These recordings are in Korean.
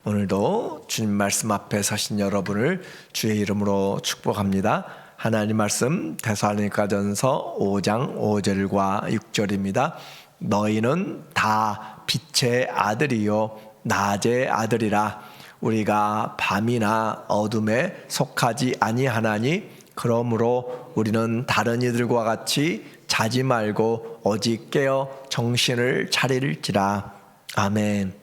오늘도 주님 말씀 앞에 서신 여러분을 주의 이름으로 축복합니다. 하나님 말씀 데살로니가전서 5장 5절과 6절입니다. 너희는 다 빛의 아들이요 낮의 아들이라. 우리가 밤이나 어둠에 속하지 아니하나니 그러므로 우리는 다른 이들과 같이 자지 말고 오직 깨어 정신을 차릴지라. 아멘.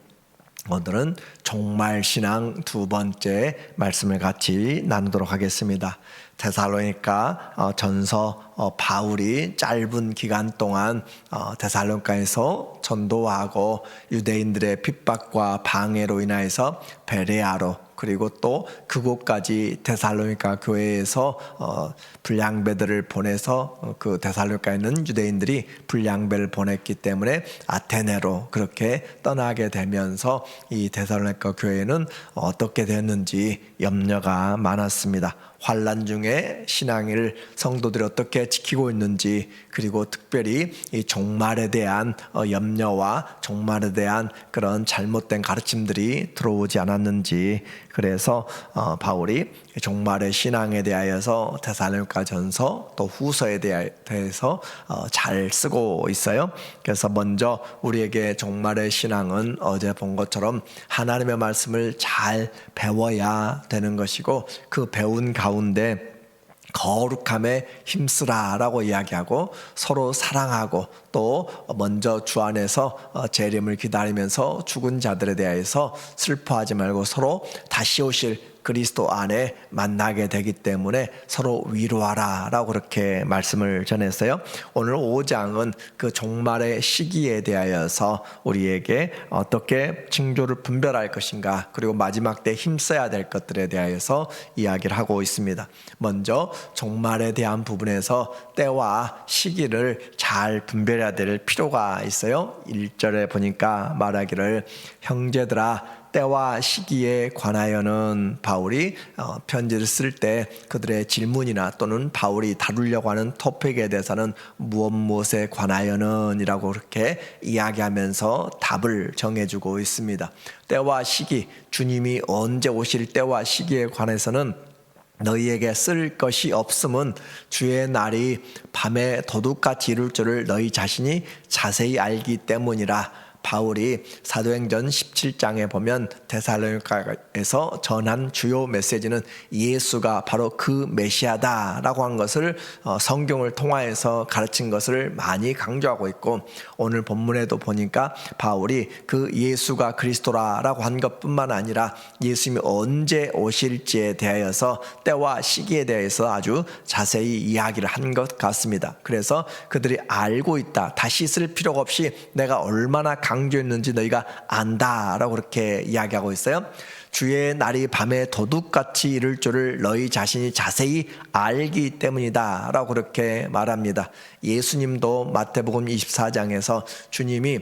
오늘은 종말 신앙 두 번째 말씀을 같이 나누도록 하겠습니다. 데살로니가 전서 바울이 짧은 기간 동안 데살로니가에서 전도하고 유대인들의 핍박과 방해로 인하여서 베레아로 그리고 또 그곳까지 데살로니가 교회에서 불량배들을 보내서 그 데살로니가에 있는 유대인들이 불량배를 보냈기 때문에 아테네로 그렇게 떠나게 되면서 이 데살로니가 교회는 어떻게 됐는지 염려가 많았습니다. 환난 중에 신앙을 성도들이 어떻게 지키고 있는지, 그리고 특별히 이 종말에 대한 염려와 종말에 대한 그런 잘못된 가르침들이 들어오지 않았는지, 그래서 바울이 종말의 신앙에 대하여서 데살로니가전서 또 후서에 대해서 잘 쓰고 있어요. 그래서 먼저 우리에게 종말의 신앙은 어제 본 것처럼 하나님의 말씀을 잘 배워야 되는 것이고, 그 배운 가운데 거룩함에 힘쓰라라고 이야기하고 서로 사랑하고 또 먼저 주 안에서 재림을 기다리면서 죽은 자들에 대해서 슬퍼하지 말고 서로 다시 오실 그리스도 안에 만나게 되기 때문에 서로 위로하라 라고 그렇게 말씀을 전했어요. 오늘 5장은 그 종말의 시기에 대하여서 우리에게 어떻게 징조를 분별할 것인가, 그리고 마지막 때 힘써야 될 것들에 대하여서 이야기를 하고 있습니다. 먼저 종말에 대한 부분에서 때와 시기를 잘 분별해야 될 필요가 있어요. 1절에 보니까 말하기를 형제들아 때와 시기에 관하여는, 바울이 편지를 쓸 때 그들의 질문이나 또는 바울이 다루려고 하는 토픽에 대해서는 무엇에 관하여는 이라고 그렇게 이야기하면서 답을 정해주고 있습니다. 때와 시기, 주님이 언제 오실 때와 시기에 관해서는 너희에게 쓸 것이 없음은 주의 날이 밤에 도둑같이 이룰 줄을 너희 자신이 자세히 알기 때문이라. 바울이 사도행전 17장에 보면 데살로니가에서 전한 주요 메시지는 예수가 바로 그 메시아다라고 한 것을 성경을 통하여서 가르친 것을 많이 강조하고 있고, 오늘 본문에도 보니까 바울이 그 예수가 그리스도라고 한 것뿐만 아니라 예수님이 언제 오실지에 대하여서 때와 시기에 대해서 아주 자세히 이야기를 한 것 같습니다. 그래서 그들이 알고 있다, 다시 쓸 필요가 없이 내가 얼마나 강조했는지 너희가 안다라고 그렇게 이야기하고 있어요. 주의 날이 밤에 도둑같이 이룰 줄을 너희 자신이 자세히 알기 때문이다 라고 그렇게 말합니다. 예수님도 마태복음 24장에서 주님이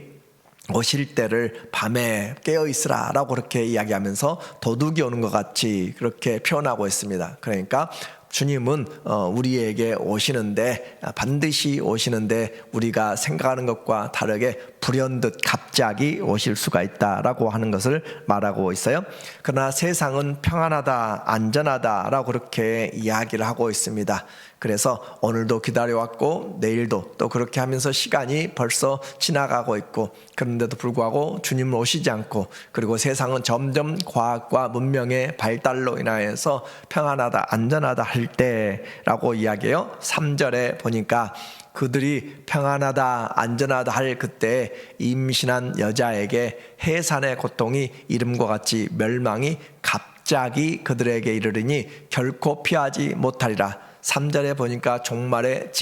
오실 때를 밤에 깨어있으라 라고 그렇게 이야기하면서 도둑이 오는 것 같이 그렇게 표현하고 있습니다. 그러니까 주님은 우리에게 오시는데, 반드시 오시는데 우리가 생각하는 것과 다르게 불현듯 갑자기 오실 수가 있다라고 하는 것을 말하고 있어요. 그러나 세상은 평안하다, 안전하다라고 그렇게 이야기를 하고 있습니다. 그래서 오늘도 기다려왔고 내일도 또 그렇게 하면서 시간이 벌써 지나가고 있고, 그런데도 불구하고 주님은 오시지 않고, 그리고 세상은 점점 과학과 문명의 발달로 인하여서 평안하다, 안전하다 할 때라고 이야기해요. 3절에 보니까 그들이 평안하다, 안전하다 할 그때 임신한 여자에게 해산의 고통이 이름과 같이 멸망이 갑자기 그들에게 이르리니 결코 피하지 못하리라. 3절에 보니까 종말의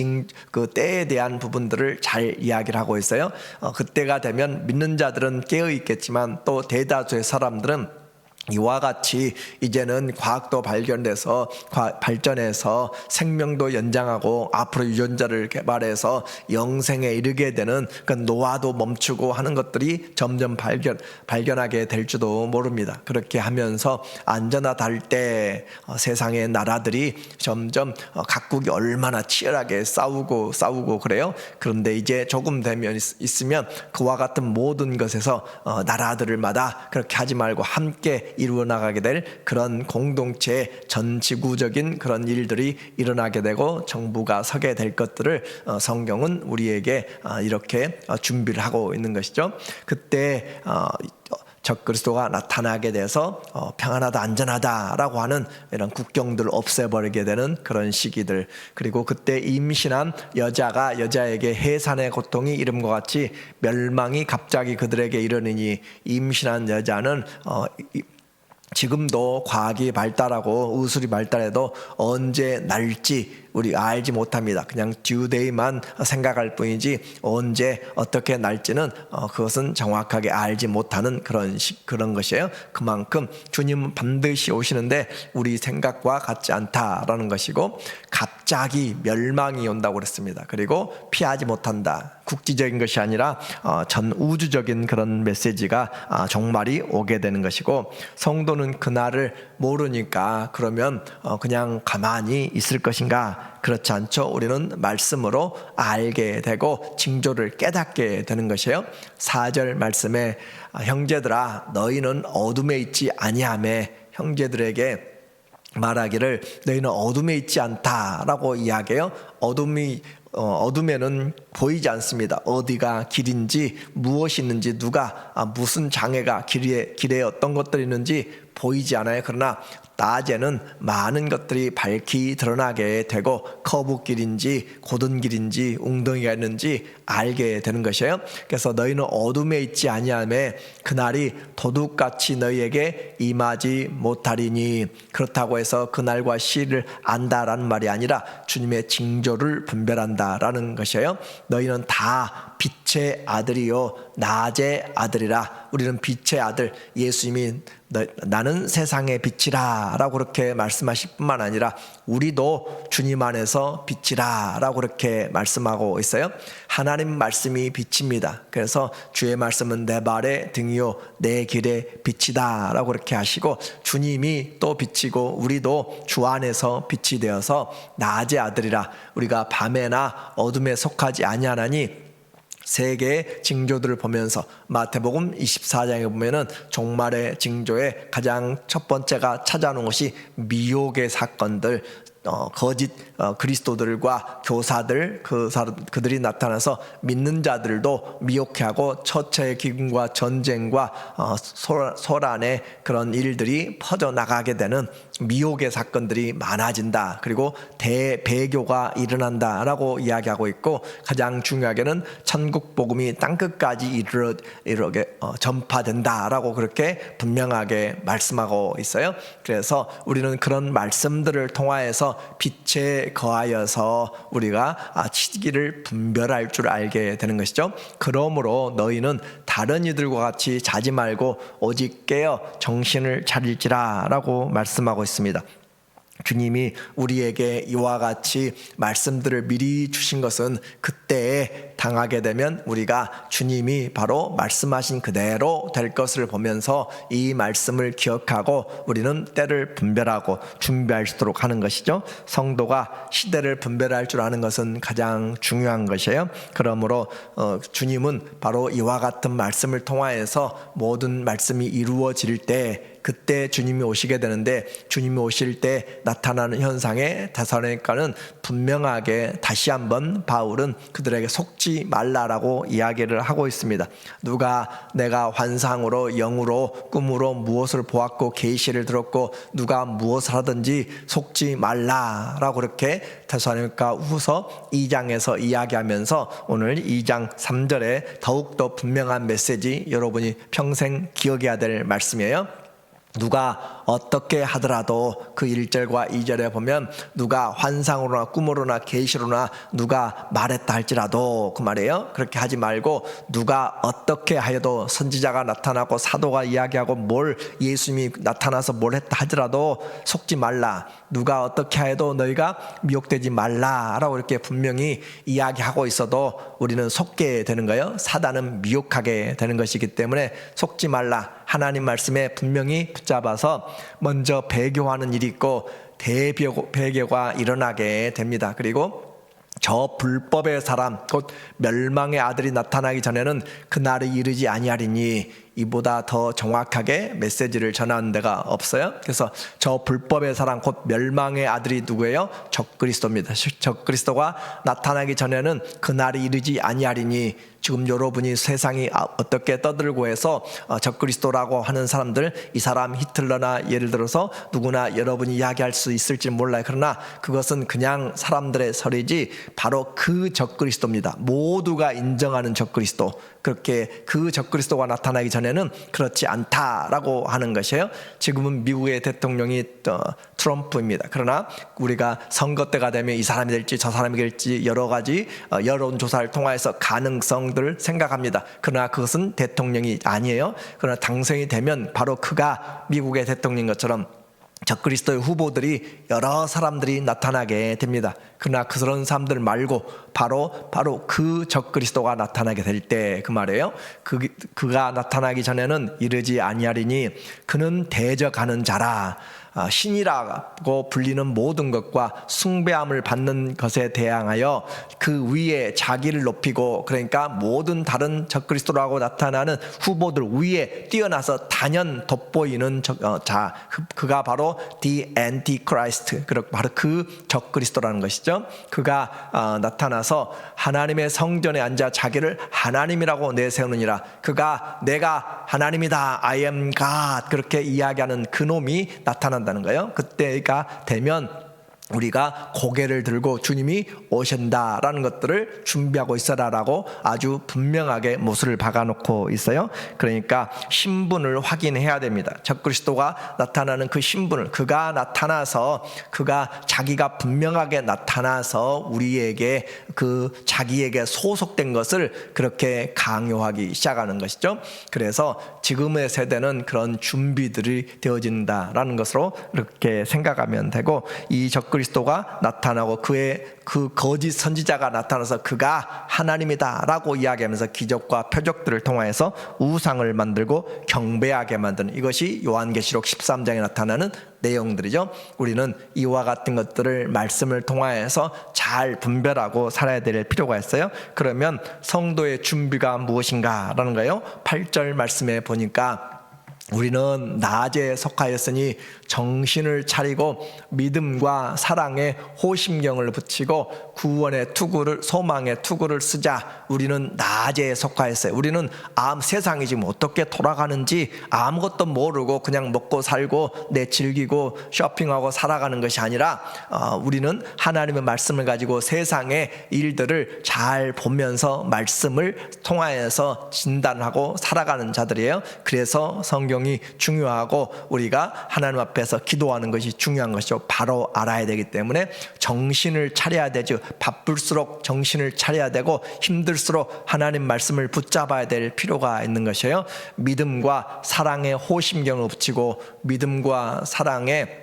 그 때에 대한 부분들을 잘 이야기를 하고 있어요. 그때가 되면 믿는 자들은 깨어 있겠지만 또 대다수의 사람들은 이와 같이 이제는 과학도 발전해서 생명도 연장하고 앞으로 유전자를 개발해서 영생에 이르게 되는 그 노화도 멈추고 하는 것들이 점점 발견하게 될지도 모릅니다. 그렇게 하면서 안전하다 할 때 세상의 나라들이 점점 각국이 얼마나 치열하게 싸우고 그래요. 그런데 이제 조금 되면 있으면 그와 같은 모든 것에서 나라들마다 그렇게 하지 말고 함께 함께 이루어 나가게 될 그런 공동체 전 지구적인 그런 일들이 일어나게 되고 정부가 서게 될 것들을 성경은 우리에게 이렇게 준비를 하고 있는 것이죠. 그때 적그리스도가 나타나게 돼서 평안하다 안전하다라고 하는 이런 국경들을 없애버리게 되는 그런 시기들, 그리고 그때 임신한 여자가 여자에게 해산의 고통이 이름과 같이 멸망이 갑자기 그들에게 이르느니, 임신한 여자는 지금도 과학이 발달하고 의술이 발달해도 언제 날지 우리 알지 못합니다. 그냥 듀데이만 생각할 뿐이지 언제 어떻게 날지는 그것은 정확하게 알지 못하는 그런 것이에요. 그만큼 주님은 반드시 오시는데 우리 생각과 같지 않다라는 것이고, 갑자기 멸망이 온다고 그랬습니다. 그리고 피하지 못한다. 국지적인 것이 아니라 전 우주적인 그런 메시지가 종말이 오게 되는 것이고, 성도는 그날을 모르니까 그러면 그냥 가만히 있을 것인가? 그렇지 않죠. 우리는 말씀으로 알게 되고 징조를 깨닫게 되는 것이에요. 4절 말씀에 형제들아 너희는 어둠에 있지 아니하며, 형제들에게 말하기를 너희는 어둠에 있지 않다라고 이야기해요. 어둠에는 보이지 않습니다. 어디가 길인지, 무엇이 있는지, 누가 무슨 장애가 길에 어떤 것들이 있는지 보이지 않아요. 그러나 낮에는 많은 것들이 밝히 드러나게 되고 커브길인지 고든 길인지 웅덩이가 있는지 알게 되는 것이에요. 그래서 너희는 어둠에 있지 아니하며 그날이 도둑같이 너희에게 임하지 못하리니, 그렇다고 해서 그날과 시를 안다라는 말이 아니라 주님의 징조를 분별한다라는 것이에요. 너희는 다 빛의 아들이요 낮의 아들이라. 우리는 빛의 아들, 예수님이 나는 세상의 빛이라 라고 그렇게 말씀하실 뿐만 아니라 우리도 주님 안에서 빛이라 라고 그렇게 말씀하고 있어요. 하나님 말씀이 빛입니다. 그래서 주의 말씀은 내 발의 등이요 내 길의 빛이다 라고 그렇게 하시고, 주님이 또 빛이고 우리도 주 안에서 빛이 되어서 낮의 아들이라. 우리가 밤에나 어둠에 속하지 아니하나니 세 개의 징조들을 보면서 마태복음 24장에 보면은 종말의 징조의 가장 첫 번째가 찾아오는 것이 미혹의 사건들, 거짓 그리스도들과 교사들, 그들이 나타나서 믿는 자들도 미혹해 하고 처처의 기근과 전쟁과 소란의 그런 일들이 퍼져나가게 되는 미혹의 사건들이 많아진다. 그리고 대배교가 일어난다라고 이야기하고 있고, 가장 중요하게는 천국 복음이 땅끝까지 이르게 전파된다라고 그렇게 분명하게 말씀하고 있어요. 그래서 우리는 그런 말씀들을 통하여서 빛에 거하여서 우리가 시기를 분별할 줄 알게 되는 것이죠. 그러므로 너희는 다른 이들과 같이 자지 말고 오직 깨어 정신을 차릴지라 라고 말씀하고 있습니다. 주님이 우리에게 이와 같이 말씀들을 미리 주신 것은 그때에 당하게 되면 우리가 주님이 바로 말씀하신 그대로 될 것을 보면서 이 말씀을 기억하고 우리는 때를 분별하고 준비할 수 있도록 하는 것이죠. 성도가 시대를 분별할 줄 아는 것은 가장 중요한 것이에요. 그러므로 주님은 바로 이와 같은 말씀을 통하여서 모든 말씀이 이루어질 때, 그때 주님이 오시게 되는데, 주님이 오실 때 나타나는 현상에 데살로니가는 분명하게 다시 한번 바울은 그들에게 속지 말라라고 이야기를 하고 있습니다. 누가 내가 환상으로 영으로 꿈으로 무엇을 보았고 계시를 들었고 누가 무엇을 하든지 속지 말라라고 그렇게 데살로니가 후서 2장에서 이야기하면서 오늘 2장 3절에 더욱더 분명한 메시지, 여러분이 평생 기억해야 될 말씀이에요. 누가 어떻게 하더라도 그 1절과 2절에 보면 누가 환상으로나 꿈으로나 계시로나 누가 말했다 할지라도, 그 말이에요. 그렇게 하지 말고 누가 어떻게 하여도, 선지자가 나타나고 사도가 이야기하고 뭘 예수님이 나타나서 뭘 했다 하더라도 속지 말라. 누가 어떻게 하여도 너희가 미혹되지 말라라고 이렇게 분명히 이야기하고 있어도 우리는 속게 되는 거예요. 사단은 미혹하게 되는 것이기 때문에 속지 말라. 하나님 말씀에 분명히 붙잡아서 먼저 배교하는 일이 있고 대배교가 일어나게 됩니다. 그리고 저 불법의 사람 곧 멸망의 아들이 나타나기 전에는 그날이 이르지 아니하리니, 이보다 더 정확하게 메시지를 전하는 데가 없어요. 그래서 저 불법의 사랑 곧 멸망의 아들이 누구예요? 적그리스도입니다. 적그리스도가 나타나기 전에는 그날이 이르지 아니하리니, 지금 여러분이 세상이 어떻게 떠들고 해서 적그리스도라고 하는 사람들, 이 사람 히틀러나 예를 들어서 누구나 여러분이 이야기할 수 있을지 몰라요. 그러나 그것은 그냥 사람들의 설이지 바로 그 적그리스도입니다. 모두가 인정하는 적그리스도. 그렇게 그 적그리스도가 나타나기 전에는 그렇지 않다라고 하는 것이에요. 지금은 미국의 대통령이 트럼프입니다. 그러나 우리가 선거 때가 되면 이 사람이 될지 저 사람이 될지 여러 가지 여론조사를 통해서 가능성들을 생각합니다. 그러나 그것은 대통령이 아니에요. 그러나 당선이 되면 바로 그가 미국의 대통령인 것처럼 적그리스도의 후보들이 여러 사람들이 나타나게 됩니다. 그러나 그런 사람들 말고 바로 그 적그리스도가 나타나게 될 때 그 말이에요. 그가 나타나기 전에는 이르지 아니하리니 그는 대적하는 자라. 신이라고 불리는 모든 것과 숭배함을 받는 것에 대항하여 그 위에 자기를 높이고, 그러니까 모든 다른 적그리스도라고 나타나는 후보들 위에 뛰어나서 단연 돋보이는 자, 그가 바로 the Antichrist, 바로 그 적그리스도라는 것이죠. 그가 나타나서 하나님의 성전에 앉아 자기를 하나님이라고 내세우느니라. 그가 내가 하나님이다, I am God, 그렇게 이야기하는 그놈이 나타난다는 거예요. 그때가 되면 우리가 고개를 들고 주님이 오신다라는 것들을 준비하고 있어라라고 아주 분명하게 못을 박아놓고 있어요. 그러니까 신분을 확인해야 됩니다. 적그리스도가 나타나는 그 신분을, 그가 나타나서 그가 자기가 분명하게 나타나서 우리에게 그 자기에게 소속된 것을 그렇게 강요하기 시작하는 것이죠. 그래서 지금의 세대는 그런 준비들이 되어진다라는 것으로 이렇게 생각하면 되고, 이 적그리스도가 나타나고 그 거짓 선지자가 나타나서 그가 하나님이다라고 이야기하면서 기적과 표적들을 통하여서 우상을 만들고 경배하게 만드는, 이것이 요한계시록 13장에 나타나는 내용들이죠. 우리는 이와 같은 것들을 말씀을 통하여서 잘 분별하고 살아야 될 필요가 있어요. 그러면 성도의 준비가 무엇인가라는 거예요. 8절 말씀에 보니까 우리는 낮에 속하였으니 정신을 차리고 믿음과 사랑에 호심경을 붙이고 구원의 투구를, 소망의 투구를 쓰자. 우리는 낮에 속하였어요. 우리는 세상이 지금 어떻게 돌아가는지 아무것도 모르고 그냥 먹고 살고 즐기고 쇼핑하고 살아가는 것이 아니라 우리는 하나님의 말씀을 가지고 세상의 일들을 잘 보면서 말씀을 통하여서 진단하고 살아가는 자들이에요. 그래서 성경이 중요하고 우리가 하나님 앞에서 기도하는 것이 중요한 것이죠. 바로 알아야 되기 때문에 정신을 차려야 되죠. 바쁠수록 정신을 차려야 되고 힘들수록 하나님 말씀을 붙잡아야 될 필요가 있는 것이에요. 믿음과 사랑에 호심경을 붙이고 믿음과 사랑에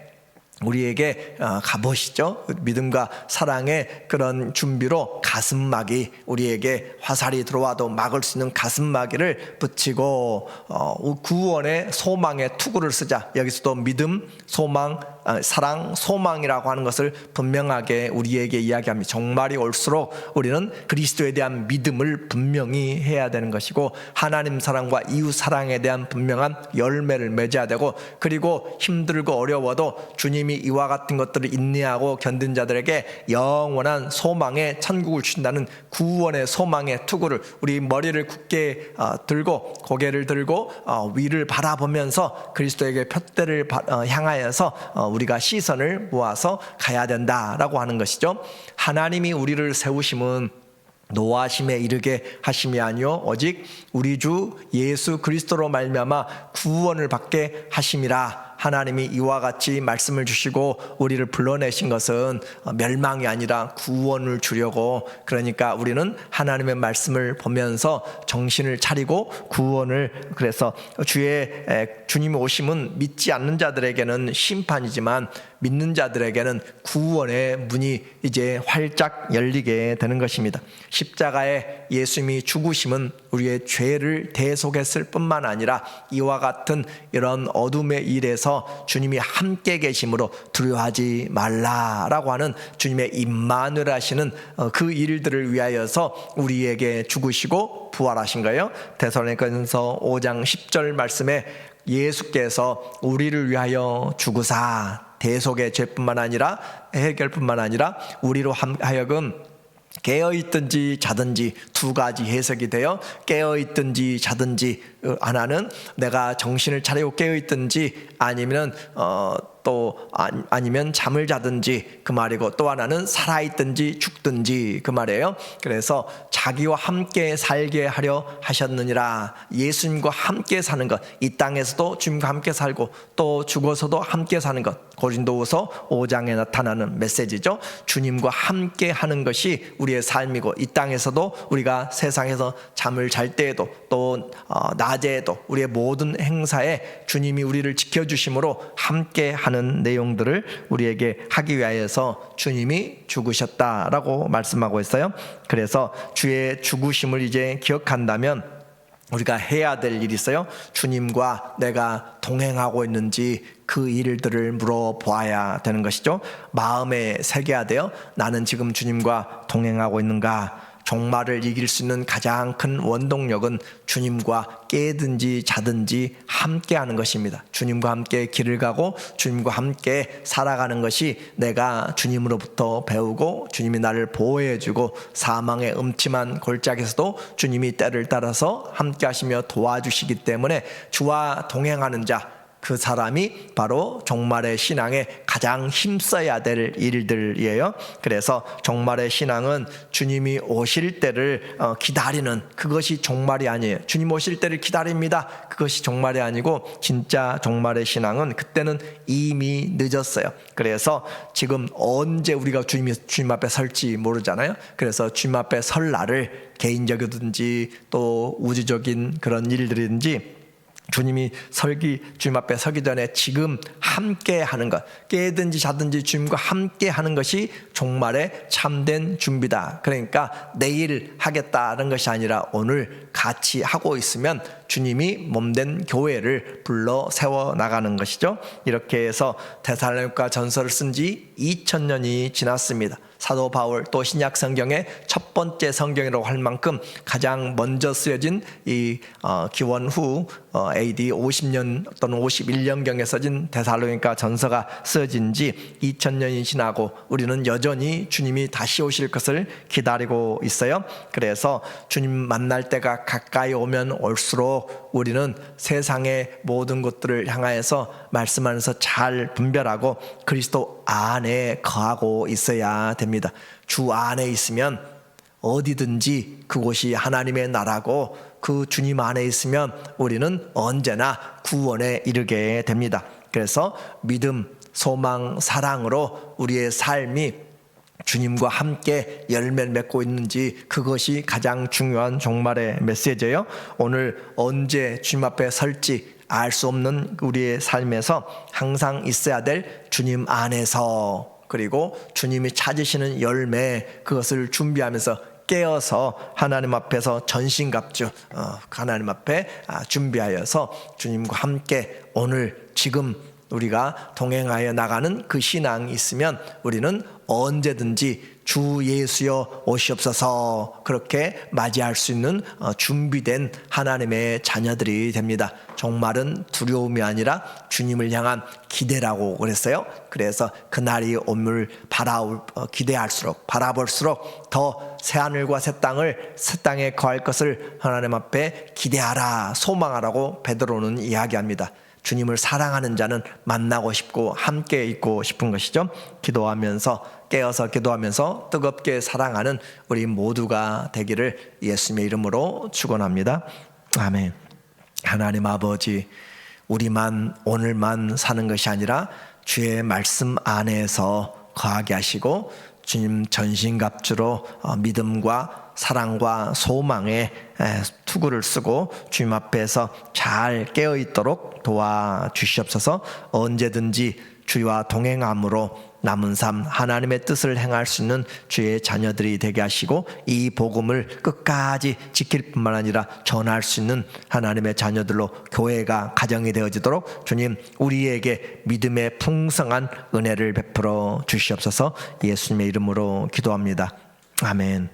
우리에게 가보시죠. 믿음과 사랑의 그런 준비로 가슴막이, 우리에게 화살이 들어와도 막을 수 있는 가슴막이를 붙이고 구원의 소망의 투구를 쓰자. 여기서도 믿음, 소망, 사랑, 소망이라고 하는 것을 분명하게 우리에게 이야기합니다. 종말이 올수록 우리는 그리스도에 대한 믿음을 분명히 해야 되는 것이고, 하나님 사랑과 이웃 사랑에 대한 분명한 열매를 맺어야 되고, 그리고 힘들고 어려워도 주님이 이와 같은 것들을 인내하고 견딘 자들에게 영원한 소망의 천국을 주신다는 구원의 소망의 투구를, 우리 머리를 굳게 들고 고개를 들고 위를 바라보면서 그리스도에게 푯대를 향하여서 우리가 시선을 모아서 가야 된다라고 하는 것이죠. 하나님이 우리를 세우심은 노하심에 이르게 하심이 아니요 오직 우리 주 예수 그리스도로 말미암아 구원을 받게 하심이라. 하나님이 이와 같이 말씀을 주시고 우리를 불러내신 것은 멸망이 아니라 구원을 주려고, 그러니까 우리는 하나님의 말씀을 보면서 정신을 차리고 구원을, 그래서 주님의 오심은 믿지 않는 자들에게는 심판이지만 믿는 자들에게는 구원의 문이 이제 활짝 열리게 되는 것입니다. 십자가에 예수님이 죽으심은 우리의 죄를 대속했을 뿐만 아니라 이와 같은 이런 어둠의 일에서 안에서 주님이 함께 계심으로 두려워하지 말라라고 하는 주님의 임마누엘 하시는 그 일들을 위하여서 우리에게 죽으시고 부활하신 거예요. 데살로니가전서 5장 10절 말씀에 예수께서 우리를 위하여 죽으사 대속의 죄뿐만 아니라 해결뿐만 아니라 우리로 하여금 깨어있든지 자든지 두 가지 해석이 돼요. 깨어있든지 자든지, 하나는 내가 정신을 차리고 깨어있든지 아니면 아니면 잠을 자든지 그 말이고, 또 하나는 살아있든지 죽든지 그 말이에요. 그래서 자기와 함께 살게 하려 하셨느니라. 예수님과 함께 사는 것, 이 땅에서도 주님과 함께 살고 또 죽어서도 함께 사는 것, 고린도후서 5장에 나타나는 메시지죠. 주님과 함께 하는 것이 우리의 삶이고, 이 땅에서도 우리가 세상에서 잠을 잘 때에도 또 낮에도 우리의 모든 행사에 주님이 우리를 지켜주심으로 함께 하는 내용들을 우리에게 하기 위하여서 주님이 죽으셨다라고 말씀하고 있어요. 그래서 주의 죽으심을 이제 기억한다면 우리가 해야 될 일이 있어요. 주님과 내가 동행하고 있는지 그 일들을 물어보아야 되는 것이죠. 마음에 새겨야 돼요. 나는 지금 주님과 동행하고 있는가? 종말을 이길 수 있는 가장 큰 원동력은 주님과 깨든지 자든지 함께 하는 것입니다. 주님과 함께 길을 가고 주님과 함께 살아가는 것이 내가 주님으로부터 배우고 주님이 나를 보호해주고 사망의 음침한 골짜기에서도 주님이 때를 따라서 함께 하시며 도와주시기 때문에 주와 동행하는 자, 그 사람이 바로 종말의 신앙에 가장 힘써야 될 일들이에요. 그래서 종말의 신앙은 주님이 오실 때를 기다리는, 그것이 종말이 아니에요. 주님 오실 때를 기다립니다. 그것이 종말이 아니고 진짜 종말의 신앙은 그때는 이미 늦었어요. 그래서 지금 언제 우리가 주님 앞에 설지 모르잖아요. 그래서 주님 앞에 설 날을 개인적이든지 또 우주적인 그런 일들이든지 주님이 주님 앞에 서기 전에 지금 함께 하는 것, 깨든지 자든지 주님과 함께 하는 것이 종말의 참된 준비다. 그러니까 내일 하겠다는 것이 아니라 오늘 같이 하고 있으면 주님이 몸된 교회를 불러 세워 나가는 것이죠. 이렇게 해서 데살로니가 전서를 쓴 지 2000년이 지났습니다. 사도 바울, 또 신약 성경의 첫 번째 성경이라고 할 만큼 가장 먼저 쓰여진 이 기원 후 AD 50년 또는 51년경에 써진 데살로니가 전서가 쓰여진 지 2000년이 지나고 우리는 여전히 주님이 다시 오실 것을 기다리고 있어요. 그래서 주님 만날 때가 가까이 오면 올수록 우리는 세상의 모든 것들을 향하여서 말씀하면서 잘 분별하고 그리스도 안에 거하고 있어야 됩니다. 주 안에 있으면 어디든지 그곳이 하나님의 나라고, 그 주님 안에 있으면 우리는 언제나 구원에 이르게 됩니다. 그래서 믿음, 소망, 사랑으로 우리의 삶이 주님과 함께 열매를 맺고 있는지, 그것이 가장 중요한 종말의 메시지예요. 오늘 언제 주님 앞에 설지 알 수 없는 우리의 삶에서 항상 있어야 될 주님 안에서, 그리고 주님이 찾으시는 열매, 그것을 준비하면서 깨어서 하나님 앞에서 전신갑주 하나님 앞에 준비하여서 주님과 함께 오늘 지금 우리가 동행하여 나가는 그 신앙이 있으면 우리는 언제든지 주 예수여 오시옵소서 그렇게 맞이할 수 있는 준비된 하나님의 자녀들이 됩니다. 종말은 두려움이 아니라 주님을 향한 기대라고 그랬어요. 그래서 그날이 오늘 기대할수록, 바라볼수록 더 새하늘과 새 땅에 거할 것을 하나님 앞에 기대하라, 소망하라고 베드로는 이야기합니다. 주님을 사랑하는 자는 만나고 싶고 함께 있고 싶은 것이죠. 깨어서 기도하면서 뜨겁게 사랑하는 우리 모두가 되기를 예수님의 이름으로 축원합니다. 아멘. 하나님 아버지, 우리만 오늘만 사는 것이 아니라 주의 말씀 안에서 거하게 하시고 주님 전신갑주로 믿음과 사랑과 소망의 투구를 쓰고 주님 앞에서 잘 깨어있도록 도와주시옵소서. 언제든지 주와 동행함으로 남은 삶 하나님의 뜻을 행할 수 있는 주의 자녀들이 되게 하시고 이 복음을 끝까지 지킬 뿐만 아니라 전할 수 있는 하나님의 자녀들로 교회가 가정이 되어지도록 주님 우리에게 믿음의 풍성한 은혜를 베풀어 주시옵소서. 예수님의 이름으로 기도합니다. 아멘.